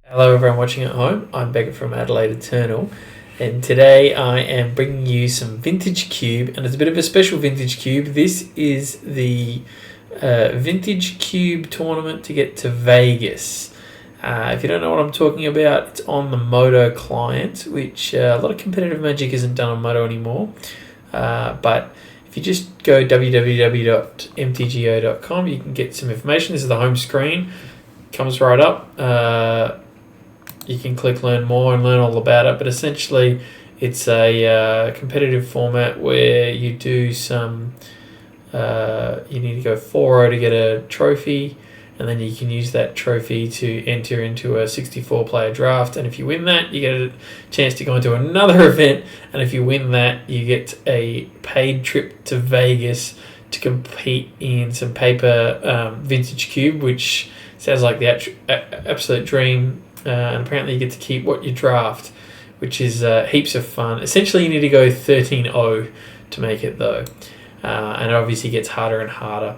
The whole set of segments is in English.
Hello everyone watching at home, I'm Beckett from Adelaide Eternal, and today I am bringing you some Vintage Cube, and it's a bit of a special Vintage Cube. This is the Vintage Cube tournament to get to Vegas. If you don't know what I'm talking about, it's on the Moto client, which a lot of competitive Magic isn't done on Moto anymore, but if you just go www.mtgo.com, you can get some information. This is the home screen, comes right up. You can click learn more and learn all about it, but essentially it's a competitive format where you do some, you need to go 4-0 to get a trophy, and then you can use that trophy to enter into a 64-player draft, and if you win that, you get a chance to go into another event, and if you win that, you get a paid trip to Vegas to compete in some paper Vintage Cube, which sounds like the absolute dream. And apparently you get to keep what you draft, which is heaps of fun. Essentially, you need to go 13-0 to make it, though. And it obviously gets harder and harder.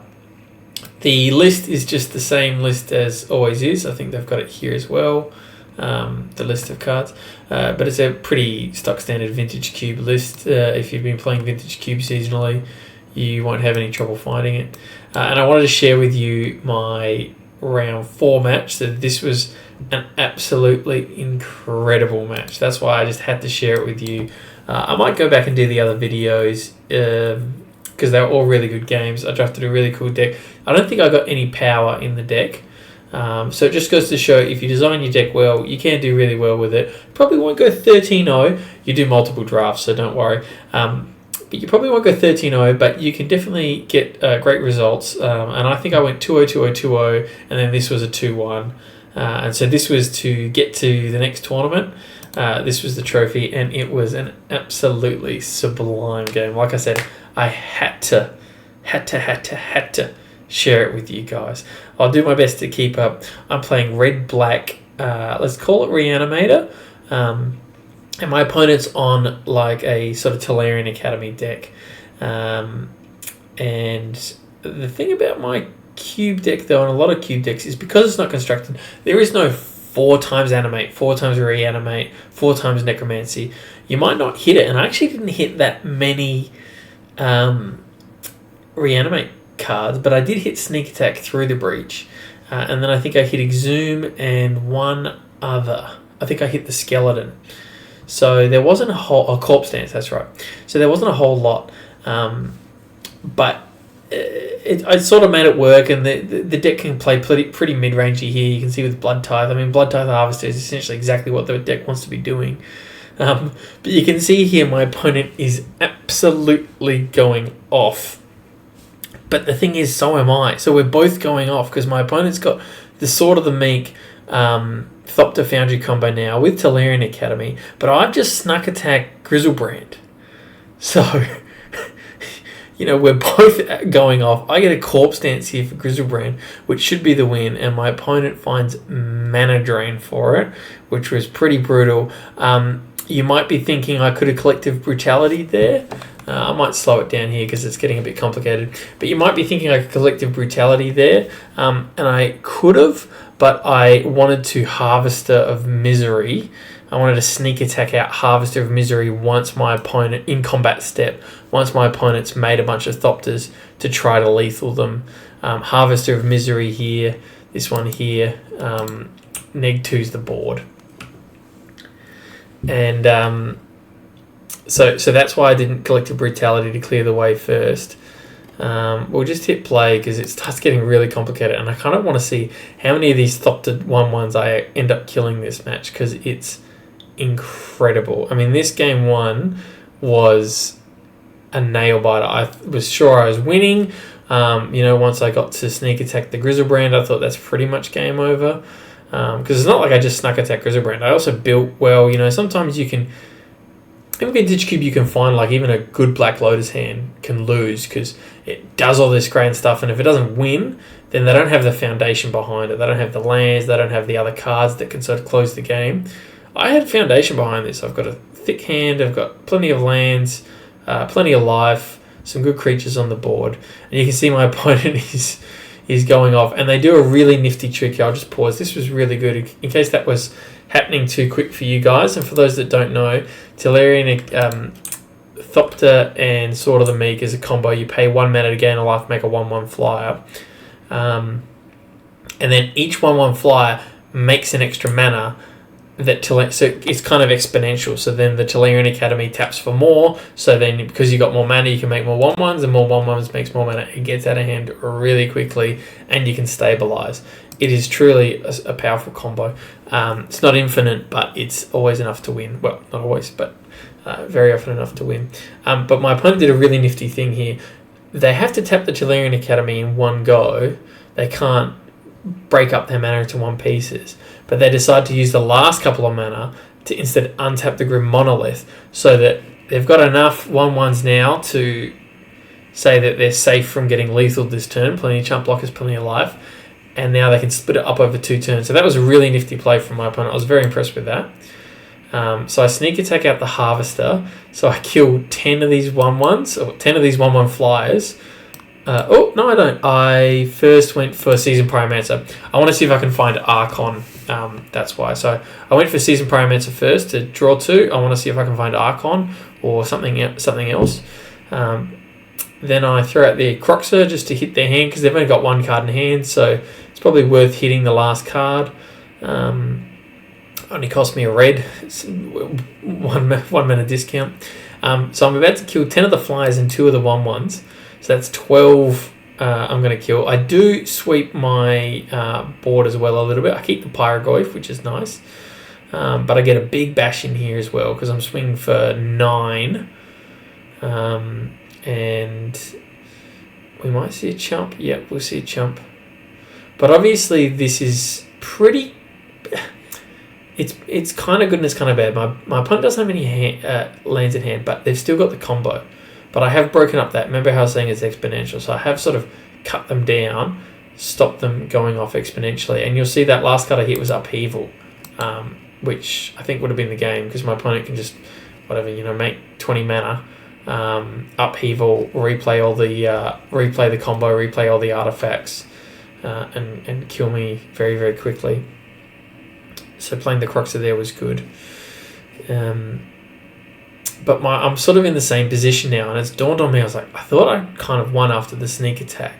The list is just the same list as always is. I think they've got it here as well, the list of cards. But it's a pretty stock standard Vintage Cube list. If you've been playing Vintage Cube seasonally, you won't have any trouble finding it. And I wanted to share with you my round 4 match. So this was an absolutely incredible match. That's why I just had to share it with you. I might go back and do the other videos because they were all really good games. I drafted a really cool deck. I don't think I got any power in the deck. So it just goes to show if you design your deck well, you can do really well with it. Probably won't go 13-0. You do multiple drafts, so don't worry. But you probably won't go 13-0, but you can definitely get great results. And I think I went 2-0, 2-0, 2-0, and then this was a 2-1. And so this was to get to the next tournament. This was the trophy, and it was an absolutely sublime game. Like I said, I had to share it with you guys. I'll do my best to keep up. I'm playing red-black, let's call it Reanimator. And my opponent's on like a sort of Tolarian Academy deck. And the thing about my cube deck, though, and a lot of cube decks, is because it's not constructed, there is no 4 times animate, 4 times reanimate, 4 times necromancy. You might not hit it, and I actually didn't hit that many reanimate cards, but I did hit sneak attack through the breach. And then I think I hit exhume and one other. I think I hit the skeleton. So there wasn't a corpse dance, that's right. So there wasn't a whole lot, but I sort of made it work, and the deck can play pretty mid-rangey here. You can see with Blood Tithe. I mean, Blood Tithe Harvester is essentially exactly what the deck wants to be doing. But you can see here my opponent is absolutely going off. But the thing is, so am I. So we're both going off because my opponent's got the Sword of the Meek, Thopter Foundry combo now with Tolarian Academy, but I've just snuck attack Grizzlebrand. So, you know, we're both going off. I get a corpse dance here for Grizzlebrand, which should be the win, and my opponent finds mana drain for it, which was pretty brutal. You might be thinking I could have collective brutality there. I might slow it down here because it's getting a bit complicated. But you might be thinking I could collective brutality there, and I could have, but I wanted to Harvester of Misery. I wanted to sneak attack out Harvester of Misery once my opponent, in combat step, once my opponent's made a bunch of Thopters to try to lethal them. Harvester of Misery here, this one here, neg 2's the board. And so that's why I didn't collective brutality to clear the way first. We'll just hit play because it starts getting really complicated, and I kind of want to see how many of these Thopter 1/1s I end up killing this match because it's incredible. I mean, this game 1 was a nail biter. I was sure I was winning. Once I got to sneak attack the Grizzlebrand, I thought that's pretty much game over. Because it's not like I just snuck attack Grizzlebrand. I also built well. Sometimes you can. In Vintage Cube, you can find like even a good Black Lotus hand can lose because it does all this grand stuff, and if it doesn't win, then they don't have the foundation behind it. They don't have the lands. They don't have the other cards that can sort of close the game. I had foundation behind this. I've got a thick hand. I've got plenty of lands, plenty of life, some good creatures on the board, and you can see my opponent is he's going off, and they do a really nifty trick here. I'll just pause. This was really good in case that was happening too quick for you guys. And for those that don't know, Tellurian Thopter and Sword of the Meek is a combo. You pay 1 mana to gain a life, make a 1/1 flyer. And then each 1/1 flyer makes an extra mana so it's kind of exponential. So then the Tellurian Academy taps for more. So then because you got more mana, you can make more 1/1s, and more 1/1s makes more mana. It gets out of hand really quickly, and you can stabilize. It is truly a powerful combo. It's not infinite, but it's always enough to win. Well, not always, but very often enough to win. But my opponent did a really nifty thing here. They have to tap the Tellurian Academy in one go. They can't break up their mana into one pieces. But they decide to use the last couple of mana to instead untap the Grim Monolith, so that they've got enough 1/1s now to say that they're safe from getting lethal this turn. Plenty of chump blockers, plenty of life. And now they can split it up over 2 turns. So that was a really nifty play from my opponent. I was very impressed with that. So I sneak attack out the Harvester. So I kill 10 of these 1/1s, or 10 of these 1/1 flyers. Oh, no, I don't. I first went for Season Pyromancer. I want to see if I can find Archon. That's why. So I went for Season Pyromancer first to draw 2. I want to see if I can find Archon or something else. Then I throw out the Croxer just to hit their hand, because they've only got 1 card in hand, so it's probably worth hitting the last card. Only cost me a red. It's one mana discount. So I'm about to kill 10 of the flyers and 2 of the 1/1s. So that's 12 I'm going to kill. I do sweep my board as well a little bit. I keep the Pyrogoyf, which is nice. But I get a big bash in here as well, because I'm swinging for 9. And we might see a chump. Yep, we'll see a chump. But obviously this is pretty... It's kind of good and it's kind of bad. My opponent doesn't have any lands in hand, but they've still got the combo. But I have broken up that. Remember how I was saying it's exponential. So I have sort of cut them down, stopped them going off exponentially. And you'll see that last card I hit was Upheaval, which I think would have been the game, because my opponent can just, make 20 mana, Upheaval, replay the combo, replay all the artifacts, and kill me very, very quickly. So playing the Croxer there was good. But I'm sort of in the same position now, and it's dawned on me, I thought I kind of won after the sneak attack.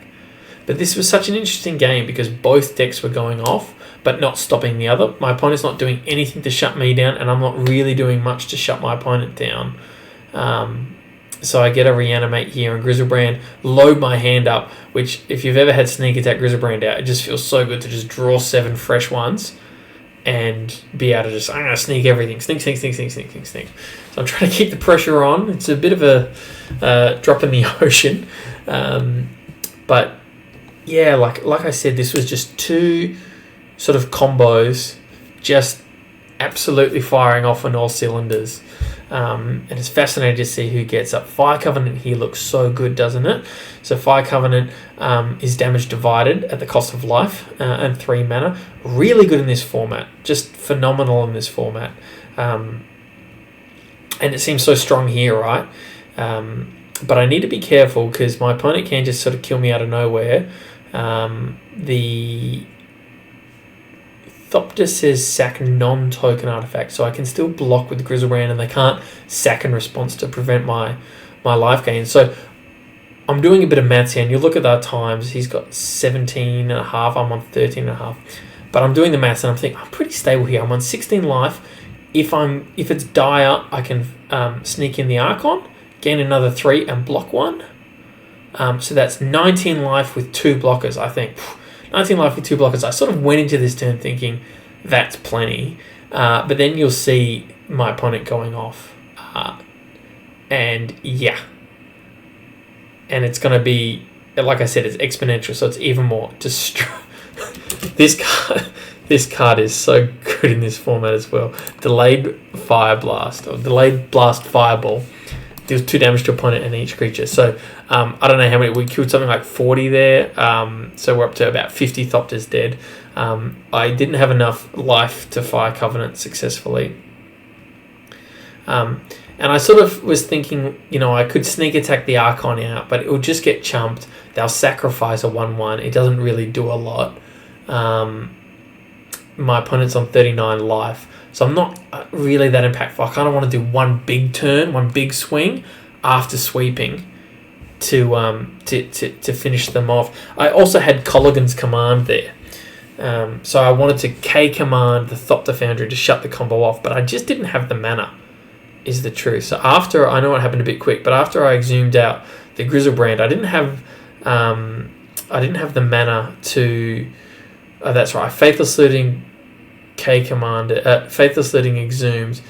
But this was such an interesting game because both decks were going off, but not stopping the other. My opponent's not doing anything to shut me down, and I'm not really doing much to shut my opponent down. So I get a Reanimate here, and Griselbrand load my hand up, which, if you've ever had sneak attack Griselbrand out, it just feels so good to just draw 7 fresh ones and be able to just, I'm going to sneak everything. Sneak. So I'm trying to keep the pressure on. It's a bit of a drop in the ocean. But yeah, like I said, this was just 2 sort of combos just absolutely firing off on all cylinders. And it's fascinating to see who gets up. Fire Covenant here looks so good, doesn't it? So Fire Covenant is damage divided at the cost of life and 3 mana. Really good in this format. Just phenomenal in this format. And it seems so strong here, right? But I need to be careful because my opponent can just sort of kill me out of nowhere. The Thopter says sack non-token artifact, so I can still block with Griselbrand, and they can't sack in response to prevent my life gain. So I'm doing a bit of maths here, and you look at our times. He's got 17 and a half. I'm on 13 and a half. But I'm doing the maths, and I'm thinking I'm pretty stable here. I'm on 16 life. If it's dire, I can sneak in the Archon, gain another 3, and block 1. So that's 19 life with 2 blockers, I think. 19 life with 2 blockers. I sort of went into this turn thinking that's plenty. But then you'll see my opponent going off. And yeah. And it's going to be, like I said, it's exponential, so it's even more This card is so good in this format as well. Delayed Fire Blast, or Delayed Blast Fireball. Deals 2 damage to opponent and each creature. So I don't know how many. We killed something like 40 there. So we're up to about 50 Thopters dead. I didn't have enough life to Fire Covenant successfully. And And I sort of was thinking, I could sneak attack the Archon out, but it would just get chumped. They'll sacrifice a 1/1. It doesn't really do a lot. My opponent's on 39 life, so I'm not really that impactful. I kind of want to do one big turn, one big swing after sweeping to finish them off. I also had Colligan's Command there. So I wanted to K-command the Thopter Foundry to shut the combo off, but I just didn't have the mana, is the truth. So after, I know it happened a bit quick, but after I exhumed out the Grizzlebrand, I didn't have the mana to... Oh, that's right. Faithless Looting, K-command, Faithless Looting exhumes,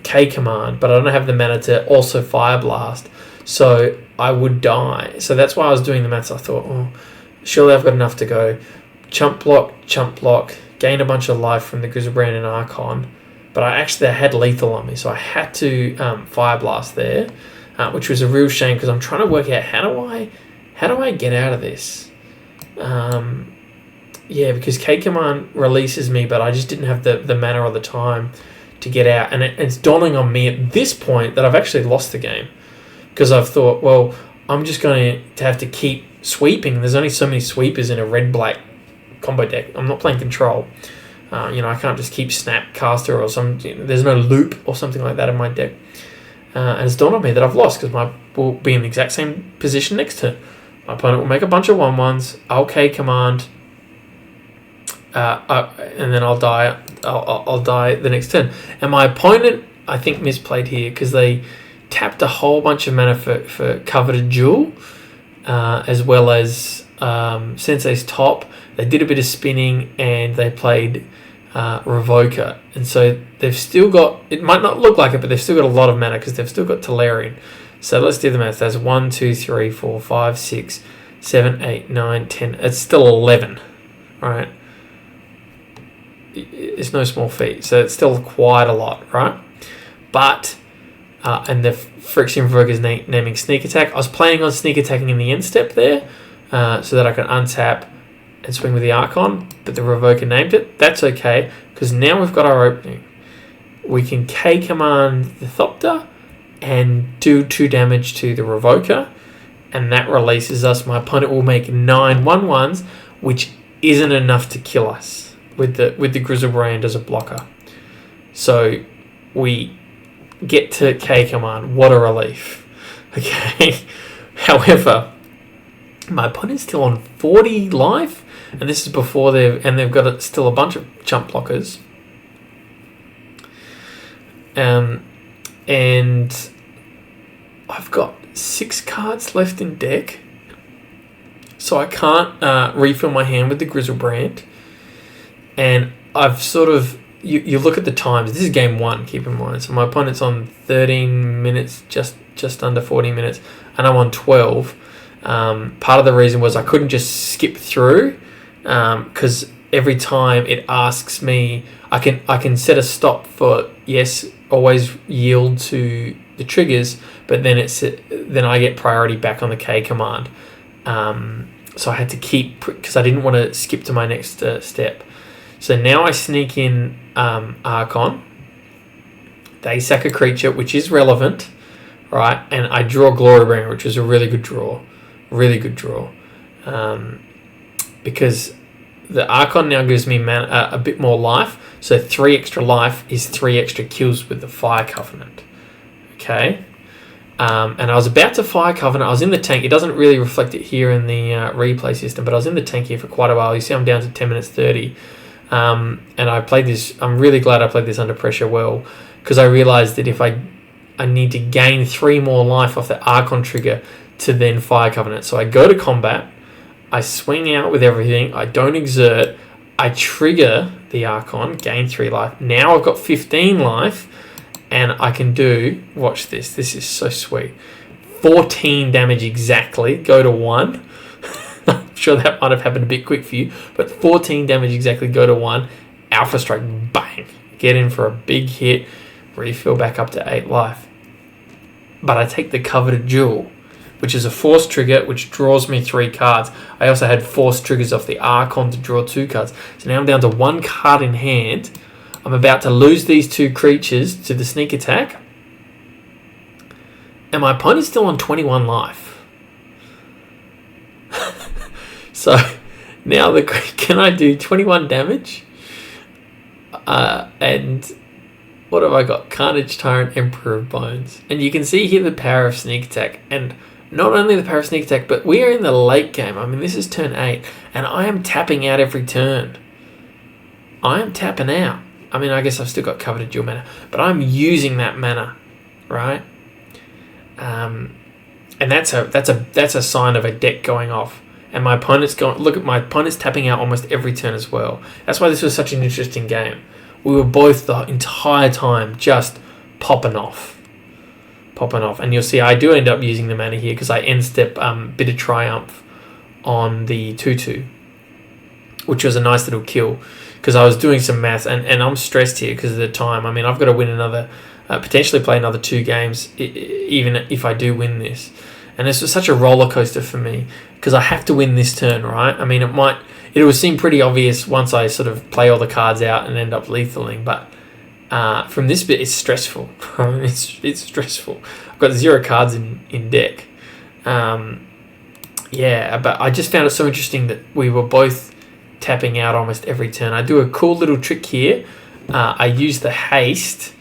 K-command, but I don't have the mana to also Fire Blast, so I would die. So that's why I was doing the maths. I thought, surely I've got enough to go. Chump block, gain a bunch of life from the Grizzlebrand and Archon, but I had lethal on me, so I had to Fire Blast there, which was a real shame because I'm trying to work out how do I get out of this. Because K-Command releases me, but I just didn't have the mana or the time to get out, and it's dawning on me at this point that I've actually lost the game because I've thought, well, I'm just going to have to keep sweeping. There's only so many sweepers in a red-black combo deck. I'm not playing control. I can't just keep Snapcaster or there's no loop or something like that in my deck. And it's dawned on me that I've lost because will be in the exact same position next turn. My opponent will make a bunch of 1/1s. I'll K-command, and then I'll die. I'll die the next turn. And my opponent, I think, misplayed here because they tapped a whole bunch of mana for Coveted Jewel, as well as Sensei's Top. They did a bit of spinning and they played Revoker. And so they've still got, it might not look like it, but they've still got a lot of mana because they've still got Tolarian. So let's do the math. That's 1, 2, 3, 4, 5, 6, 7, 8, 9, 10. It's still 11. All right. It's no small feat. So it's still quite a lot, right? But, and the Phyrexian Revoker is naming Sneak Attack. I was planning on Sneak Attacking in the end step there so that I can untap and swing with the Archon, but the Revoker named it. That's okay, because now we've got our opening. We can K-command the Thopter and do 2 damage to the Revoker, and that releases us. My opponent will make 9 1/1s, which isn't enough to kill us with the Grizzlebrand as a blocker. So we get to K-command. What a relief. Okay. However, my opponent's still on 40 life, and this is before they've got still a bunch of chump blockers. And I've got 6 cards left in deck, so I can't refill my hand with the Grizzlebrand. And I've sort of, you look at the times. This is game 1, keep in mind. So my opponent's on 13 minutes, just under 40 minutes, and I'm on 12. Part of the reason was I couldn't just skip through because every time it asks me, I can set a stop for yes, always yield to the triggers, but then I get priority back on the K command. So I had to keep, because I didn't want to skip to my next step. So now I sneak in Archon. They sack a creature, which is relevant, right? And I draw Glorybringer, which is a really good draw. Really good draw. Because the Archon now gives me a bit more life. So 3 extra life is 3 extra kills with the Fire Covenant. Okay? And I was about to Fire Covenant. I was in the tank. It doesn't really reflect it here in the replay system, but I was in the tank here for quite a while. You see I'm down to 10 minutes 30. And I played this. I'm really glad I played this under pressure well, because I realised that if I need to gain 3 more life off the Archon trigger to then Fire Covenant. So I go to combat, I swing out with everything, I don't exert, I trigger the Archon, gain 3 life. Now I've got 15 life, and I can do, watch this is so sweet, 14 damage exactly, go to 1. I'm sure that might have happened a bit quick for you, but 14 damage exactly, go to 1, Alpha Strike, bang, get in for a big hit, refill back up to 8 life. But I take the Coveted Jewel, which is a force trigger, which draws me 3 cards. I also had force triggers off the Archon to draw 2 cards. So now I'm down to 1 card in hand. I'm about to lose these 2 creatures to the sneak attack. And my opponent's still on 21 life. So now can I do 21 damage? And what have I got? Carnage, Tyrant, Emperor of Bones. And you can see here the power of sneak attack. And not only the power of sneak attack, but we are in the late game. I mean, this is turn 8. And I am tapping out every turn. I am tapping out. I mean, I guess I've still got coveted dual mana. But I'm using that mana, right? And that's a sign of a deck going off. And my opponent's my opponent's tapping out almost every turn as well. That's why this was such an interesting game. We were both the entire time just popping off. And you'll see I do end up using the mana here because I end step Bit of Triumph on the 2/2, which was a nice little kill because I was doing some math and I'm stressed here because of the time. I mean, I've got to win another, potentially play another 2 games even if I do win this. And this was such a roller coaster for me because I have to win this turn, right? I mean, it would seem pretty obvious once I sort of play all the cards out and end up lethaling, but from this bit, it's stressful. It's stressful. I've got 0 cards in deck. Yeah, but I just found it so interesting that we were both tapping out almost every turn. I do a cool little trick here. I use the haste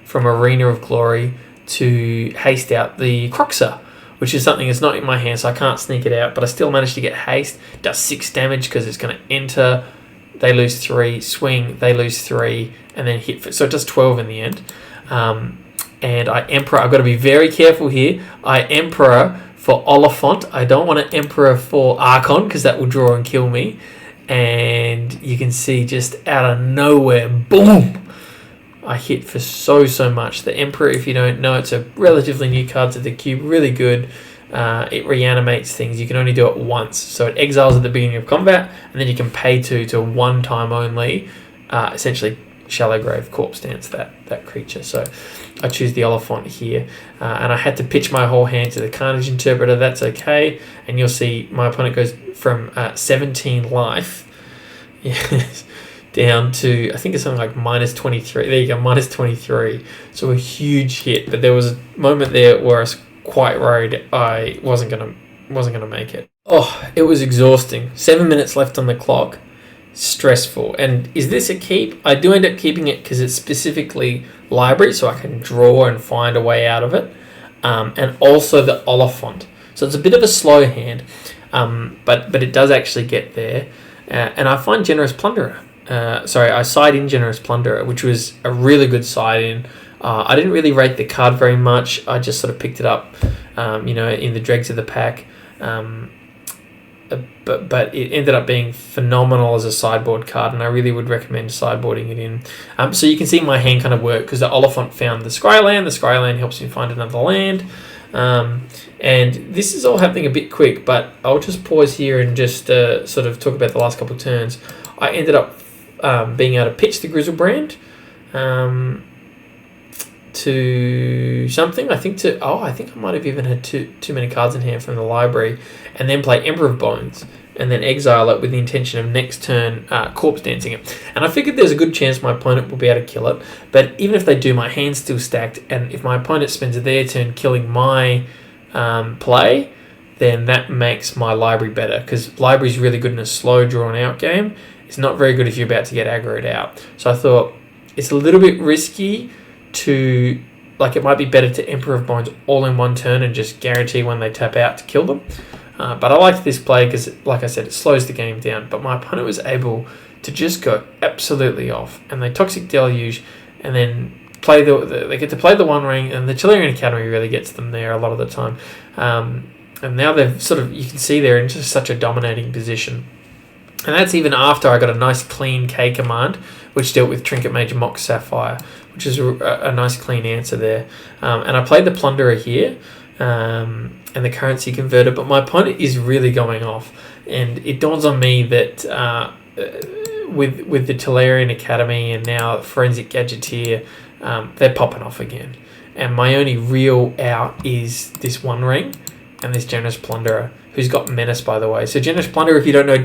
from Arena of Glory to haste out the Croxer, which is something that's not in my hand, so I can't sneak it out, but I still managed to get haste. It does 6 damage because it's going to enter, they lose 3, swing, they lose 3, and then hit. So it does 12 in the end. And I Emperor, I've got to be very careful here. I Emperor for Oliphant. I don't want to Emperor for Archon because that will draw and kill me. And you can see just out of nowhere, boom! I hit for so much. The Emperor, if you don't know, it's a relatively new card to the cube. Really good. It reanimates things. You can only do it once. So it exiles at the beginning of combat, and then you can pay to one time only, essentially Shallow Grave Corpse Dance that creature. So I choose the Oliphant here. And I had to pitch my whole hand to the Carnage Interpreter. That's okay. And you'll see my opponent goes from 17 life. Yes. Down to, I think it's something like minus 23. There you go, minus 23. So a huge hit. But there was a moment there where I was quite worried I wasn't gonna make it. Oh, it was exhausting. 7 minutes left on the clock. Stressful. And is this a keep? I do end up keeping it because it's specifically library, so I can draw and find a way out of it. And also the Oliphant. So it's a bit of a slow hand, but it does actually get there. And I find Generous Plunderer. I side in Generous Plunderer, which was a really good side in. I didn't really rate the card very much. I just sort of picked it up, in the dregs of the pack. But it ended up being phenomenal as a sideboard card, and I really would recommend sideboarding it in. So you can see my hand kind of work because the Oliphant found the Scryland. The Scryland helps me find another land. And this is all happening a bit quick, but I'll just pause here and just sort of talk about the last couple of turns. I ended up being able to pitch the Grizzlebrand to something. I think I might have even had too many cards in hand from the library, and then play Emperor of Bones, and then exile it with the intention of next turn corpse dancing it. And I figured there's a good chance my opponent will be able to kill it, but even if they do, my hand's still stacked, and if my opponent spends their turn killing my play, then that makes my library better, because library is really good in a slow drawn out game. It's not very good if you're about to get aggroed out. So I thought it's a little bit risky to, it might be better to Emperor of Bones all in one turn and just guarantee when they tap out to kill them. But I liked this play because, like I said, it slows the game down. But my opponent was able to just go absolutely off, and they Toxic Deluge, and then they get to play the One Ring, and the Tillerian Academy really gets them there a lot of the time. And now they've you can see they're in just such a dominating position. And that's even after I got a nice clean K command, which dealt with Trinket Major Mox Sapphire, which is a nice clean answer there. And I played the Plunderer here, and the Currency Converter, but my opponent is really going off. And it dawns on me that with the Tillerian Academy and now Forensic Gadgeteer, they're popping off again. And my only real out is this One Ring and this Generous Plunderer, who's got Menace, by the way. So Generous Plunderer, if you don't know,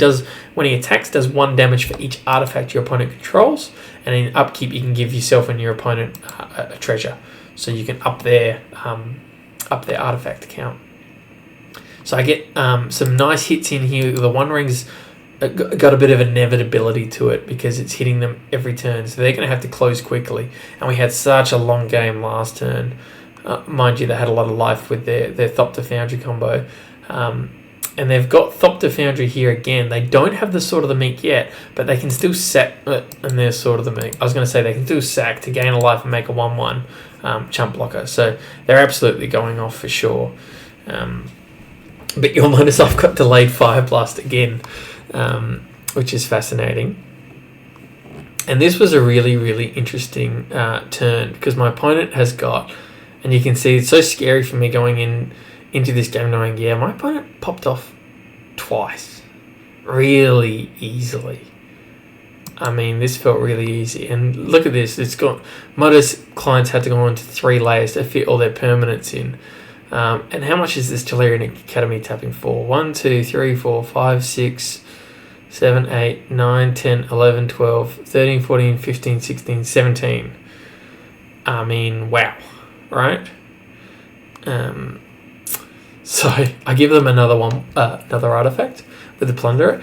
when he attacks, does 1 damage for each artifact your opponent controls, and in upkeep you can give yourself and your opponent a treasure, so you can up their artifact count. So I get some nice hits in here. The One Ring's got a bit of inevitability to it because it's hitting them every turn, so they're going to have to close quickly. And we had such a long game last turn. Mind you, they had a lot of life with their Thopter Foundry combo. And they've got Thopter Foundry here again. They don't have the Sword of the Meek yet, but they can still sack, and there's Sword of the Meek. I was going to say they can still sack to gain a life and make a 1/1 chump blocker. So they're absolutely going off for sure. But you'll notice I've got delayed Fire Blast again, which is fascinating. And this was a really, really interesting turn because my opponent has got, and you can see it's so scary for me going into this game knowing, yeah, my opponent popped off twice really easily. I mean, this felt really easy. And look at this. It's got, modest clients had to go into 3 layers to fit all their permanents in. And how much is this Tolarian Academy tapping for? 1, 2, 3, 4, 5, 6, 7, 8, 9, 10, 11, 12, 13, 14, 15, 16, 17. I mean, wow. Right? So I give them another artifact with the Plunderer.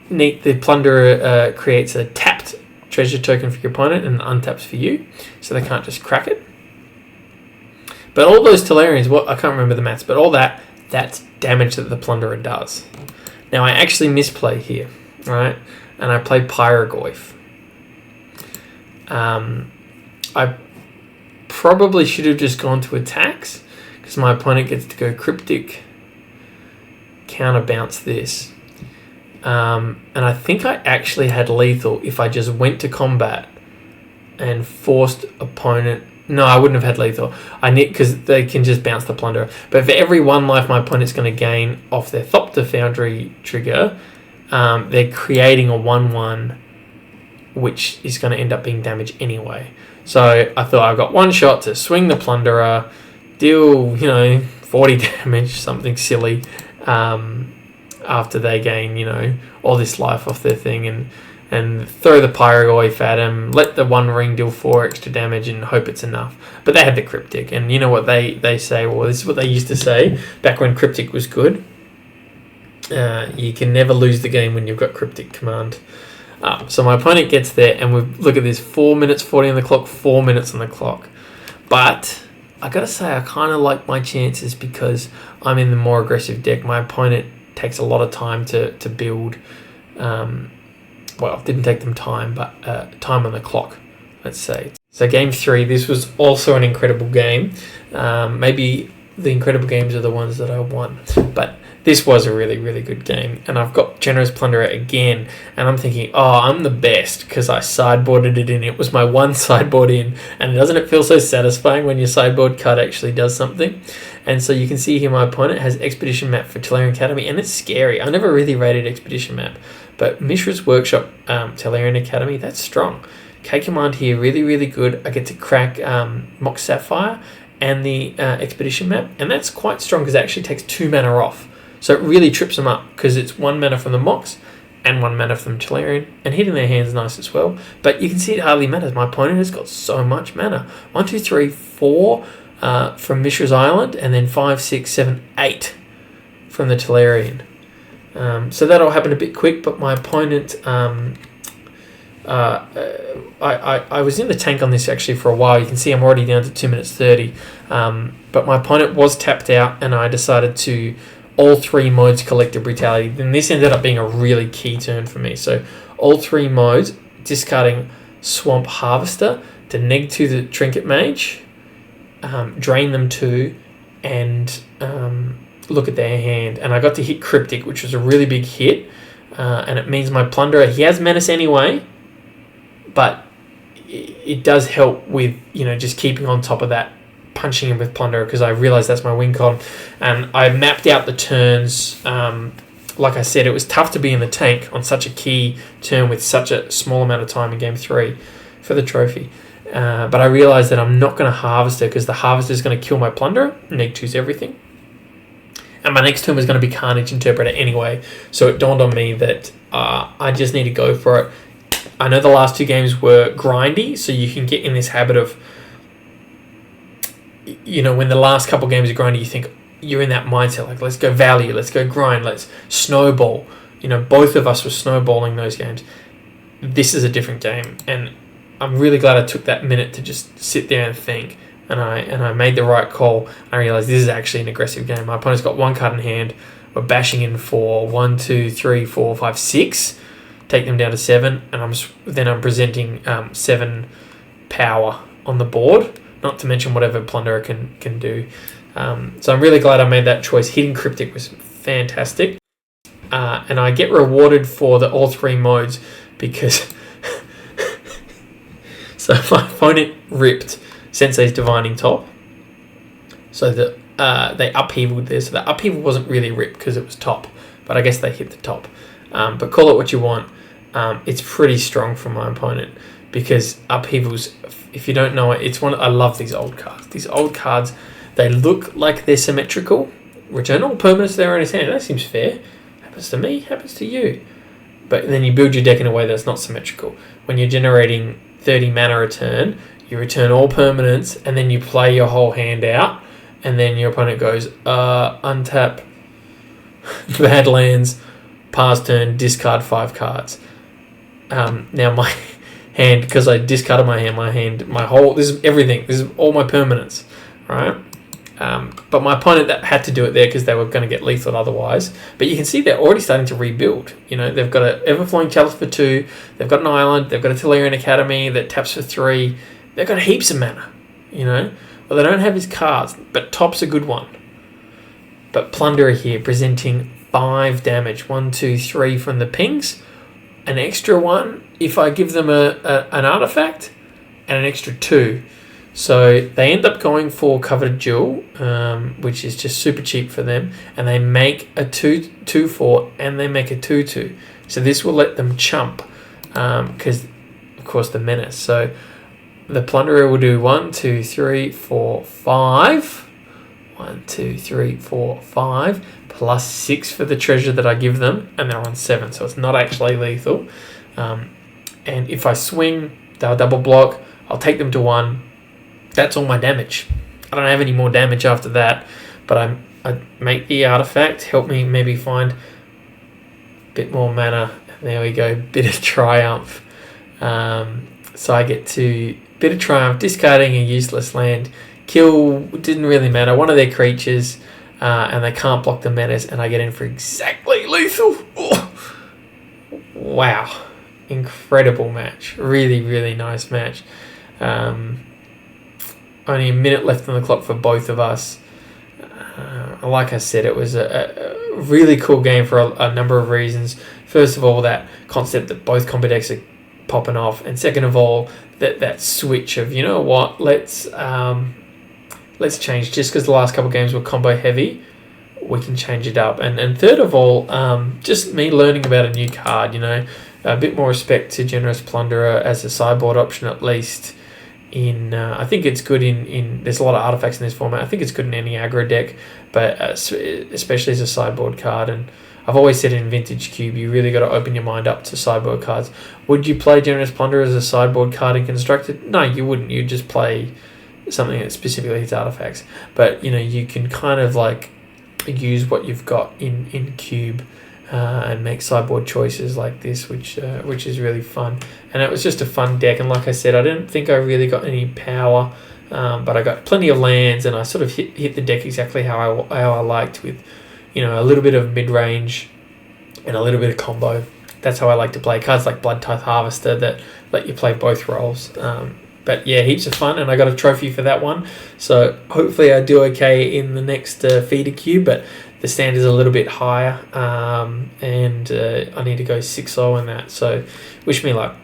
Neat, the Plunderer creates a tapped treasure token for your opponent and untaps for you, so they can't just crack it. But all those Tolarians, I can't remember the maths, but all that's damage that the Plunderer does. Now I actually misplay here, right? And I play Pyrogoyf. I probably should have just gone to attacks, because my opponent gets to go Cryptic, counterbounce this. And I think I actually had lethal if I just went to combat and forced opponent. No, I wouldn't have had lethal. I need, because they can just bounce the Plunderer. But for every 1 life my opponent's going to gain off their Thopter Foundry trigger, they're creating a 1/1, which is going to end up being damage anyway. So I thought I've got 1 shot to swing the Plunderer, deal 40 damage, something silly, after they gain all this life off their thing, and throw the Pyrogoyf at him, let the One Ring deal 4 extra damage and hope it's enough. But they had the Cryptic, and you know what they say, well, this is what they used to say back when Cryptic was good. You can never lose the game when you've got Cryptic command. So my opponent gets there, and look at this, 4 minutes 40 on the clock, 4 minutes on the clock. But I gotta say, I kind of like my chances because I'm in the more aggressive deck. My opponent takes a lot of time to build. Well, it didn't take them time, but time on the clock, let's say. So game 3, this was also an incredible game. Maybe the incredible games are the ones that I won, but this was a really, really good game. And I've got Generous Plunderer again, and I'm thinking, oh, I'm the best because I sideboarded it in. It was my 1 sideboard in, and doesn't it feel so satisfying when your sideboard card actually does something? And so you can see here my opponent has Expedition Map for Tolarian Academy, and it's scary. I never really rated Expedition Map, but Mishra's Workshop Tolarian Academy, that's strong. K-Command here, really, really good. I get to crack Mox Sapphire and the Expedition Map, and that's quite strong because it actually takes 2 mana off. So it really trips them up because it's 1 mana from the Mox and 1 mana from Tolarian, and hitting their hands nice as well. But you can see it hardly matters. My opponent has got so much mana. 1, 2, 3, 4 from Mishra's Island, and then 5, 6, 7, 8 from the Tolarian. So that all happened a bit quick, but my opponent... I was in the tank on this actually for a while. You can see I'm already down to 2 minutes 30. But my opponent was tapped out, and I decided to all 3 modes Collective Brutality. Then this ended up being a really key turn for me. So all 3 modes, discarding Swamp Harvester to neg 2 the Trinket Mage, drain them 2, and look at their hand. And I got to hit Cryptic, which was a really big hit. And it means my Plunderer, he has Menace anyway, but it does help with, just keeping on top of that, punching him with Plunderer, because I realised that's my win con. And I mapped out the turns. Like I said, it was tough to be in the tank on such a key turn with such a small amount of time in Game 3 for the trophy. But I realised that I'm not going to Harvester, because the Harvester is going to kill my Plunderer, neg 2's everything. And my next turn was going to be Carnage Interpreter anyway, so it dawned on me that I just need to go for it. I know the last 2 games were grindy, so you can get in this habit of, when the last couple games are grindy, you think you're in that mindset, like, let's go value, let's go grind, let's snowball. Both of us were snowballing those games. This is a different game, and I'm really glad I took that minute to just sit there and think, and I made the right call. I realised this is actually an aggressive game. My opponent's got 1 card in hand. We're bashing in for 1, 2, 3, 4, 5, 6. Take them down to 7, and I'm presenting 7 power on the board. Not to mention whatever Plunderer can do. So I'm really glad I made that choice. Hidden Cryptic was fantastic, and I get rewarded for all 3 modes because. So my opponent ripped Sensei's Divining Top, so that they upheavaled there. So the upheaval wasn't really ripped because it was top, but I guess they hit the top. But call it what you want. It's pretty strong from my opponent because upheavals, if you don't know it, it's one. I love these old cards. These old cards, they look like they're symmetrical. Return all permanents there in his hand. That seems fair. Happens to me, happens to you. But then you build your deck in a way that's not symmetrical. When you're generating 30 mana a turn, you return all permanents, and then you play your whole hand out, and then your opponent goes, untap, bad lands, pass turn, discard 5 cards. Now my hand, because I discarded my hand, this is everything. This is all my permanents, right? But my opponent that had to do it there because they were going to get lethal otherwise. But you can see they're already starting to rebuild. They've got an Everflowing Chalice for 2. They've got an island. They've got a Tellurian Academy that taps for 3. They've got heaps of mana. Well, they don't have his cards, but top's a good one. But Plunderer here presenting 5 damage. 1, 2, 3 from the pings. An extra 1 if I give them an artifact, and an extra 2. So they end up going for Coveted Jewel, which is just super cheap for them, and they make a 2/4 and they make a 2/2. So this will let them chump, because of course the menace. So the Plunderer will do 1, 2, 3, 4, 5. 1, 2, 3, 4, 5 plus 6 for the treasure that I give them, and they're on 7, so it's not actually lethal. And if I swing, they'll double block. I'll take them to 1. That's all my damage. I don't have any more damage after that, but I make the artifact, help me maybe find a bit more mana. There we go, bit of triumph. So I get to bit of triumph, discarding a useless land. Kill didn't really matter. One of their creatures, and they can't block the menace, and I get in for exactly lethal. Oh. Wow, incredible match. Really, really nice match. Only a minute left on the clock for both of us. Like I said, it was a really cool game for a number of reasons. First of all, that concept that both combo decks are popping off, and second of all, that switch of, you know what, let's change. Just because the last couple of games were combo heavy, we can change it up. And third of all, just me learning about a new card. A bit more respect to Generous Plunderer as a sideboard option, at least. I think it's good in there's a lot of artifacts in this format. I think it's good in any aggro deck, but especially as a sideboard card. And I've always said in Vintage Cube, you really got to open your mind up to sideboard cards. Would you play Generous Plunderer as a sideboard card in Constructed? No, you wouldn't. You'd just play something that specifically hits artifacts. But you can kind of like use what you've got in Cube. And make sideboard choices like this, which is really fun. And it was just a fun deck. And like I said, I didn't think I really got any power, but I got plenty of lands, and I sort of hit the deck exactly how I liked, with a little bit of mid range and a little bit of combo. That's how I like to play cards like Blood Tithe Harvester that let you play both roles. But yeah, heaps of fun, and I got a trophy for that one. So hopefully I do okay in the next feeder cube, but the standard's a little bit higher, and I need to go 6-0 in that. So wish me luck.